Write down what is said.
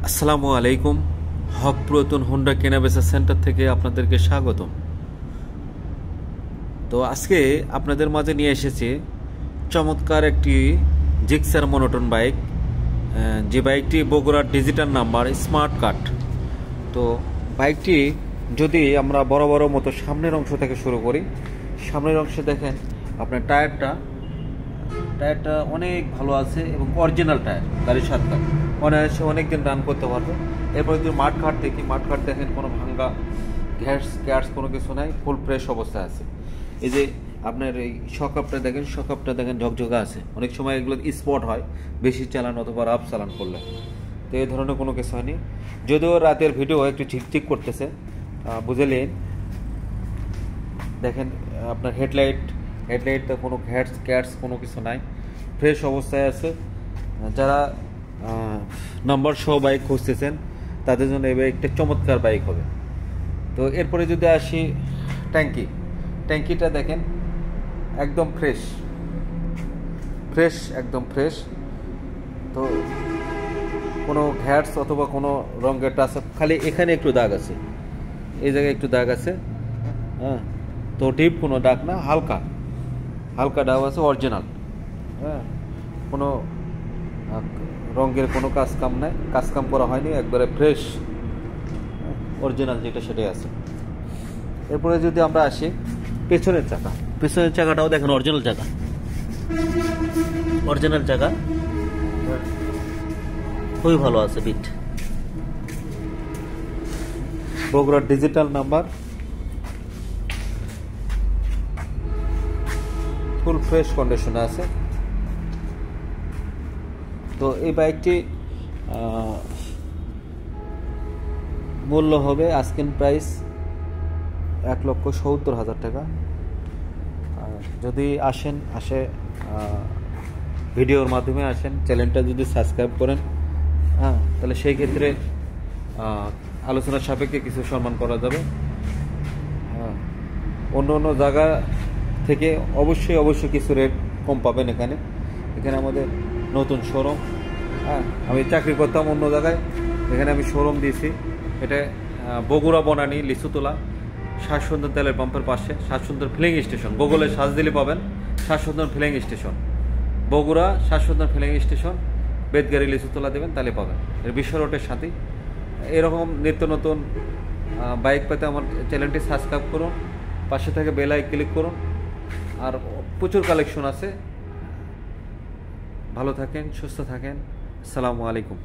আসসালামু আলাইকুম। হক পুরাতন হোন্ডা কেনাবেচা সেন্টার থেকে আপনাদেরকে স্বাগতম। তো আজকে আপনাদের মাঝে নিয়ে এসেছি চমৎকার একটি জিক্সার মনোটন বাইক, যে বাইকটি বগুড়ার ডিজিটাল নাম্বার স্মার্ট কার্ড। তো বাইকটি যদি আমরা বড় বড় মতো সামনের অংশ থেকে শুরু করি, সামনের অংশে দেখেন আপনার টায়ারটা অনেক ভালো আছে এবং অরিজিনাল টায়ার, গাড়ির সাথে অনায়াসে অনেক দিন রান করতে পারবে। এরপরে যদি মাঠ ঘাট দেখি, মাঠ ঘাট দেখেন কোনো ভাঙ্গা গ্যাস কোনো কিছু নাই, ফুল ফ্রেশ অবস্থায় আছে। এই যে আপনার এই শকআপটা দেখেন ঝকঝকা আছে। অনেক সময় এগুলো স্পট হয় বেশি চালান অথবা রাফ চালান করলে, তো এই ধরনের কোনো কিছু হয়নি। যদিও রাতের ভিডিও একটু ঝিকঝিক করতেছে, বুঝলেন। দেখেন আপনার হেডলাইটটা কোনো গ্যাস কোনো কিছু নাই, ফ্রেশ অবস্থায় আছে। যারা নাম্বার সহ বাইক খুঁজতেছেন তাদের জন্য এই বাইকটা চমৎকার বাইক হবে। তো এরপরে যদি আসি ট্যাঙ্কিটা দেখেন একদম ফ্রেশ, একদম ফ্রেশ। তো কোনো ঘ্যাটস অথবা কোনো রঙের টাচ, খালি এখানে একটু দাগ আছে, এই জায়গায় একটু দাগ আছে, হ্যাঁ। তো ডিপ কোনো দাগ না, হালকা দাগ আছে, অরিজিনাল, হ্যাঁ। কোনো রঙের কোনো কাজকাম করা হয়নি, একবারে ফ্রেশ অরিজিনাল যেটা সেটাই আছে। এরপরে যদি আমরা আসি পেছনের চাকাটাও দেখেন অরিজিনাল চাকা, খুবই ভালো আছে বিট। বগুড়ার ডিজিটাল নাম্বার, ফুল ফ্রেশ কন্ডিশনে আছে। তো এই বাইকটি মূল্য হবে আস্কিং প্রাইস 1,70,000 টাকা। যদি আসে ভিডিওর মাধ্যমে আসেন, চ্যানেলটা যদি সাবস্ক্রাইব করেন, হ্যাঁ, তাহলে সেই ক্ষেত্রে আলোচনার সাপেক্ষে কিছু সম্মান করা যাবে। হ্যাঁ, অন্য জায়গা থেকে অবশ্যই কিছু রেট কম পাবেন এখানে আমাদের নতুন শোরুম। হ্যাঁ, আমি চাকরি করতাম অন্য জায়গায়, এখানে আমি শোরুম দিয়েছি। এটা বগুড়া বনানী লিচুতলা শ্বাসসুন্দর তেলের পাম্পের পাশে, শ্বাসসুন্দর ফিলিং স্টেশন, গুগলে সার্চ দিলে পাবেন শ্বাসসুন্দর ফিলিং স্টেশন, বগুড়া শ্বাসসুন্দর ফিলিং স্টেশন, বেদগাড়ি লিচুতলা দেবেন, তাহলে পাবেন। এর বিশ্ব রোডের সাথে এরকম নিত্য নতুন বাইক পেতে আমার চ্যানেলটি সাবস্ক্রাইব করুন, পাশে থেকে বেল আইকন ক্লিক করুন। আর প্রচুর কালেকশন আছে। ভালো থাকেন, সুস্থ থাকেন। আসসালামু আলাইকুম।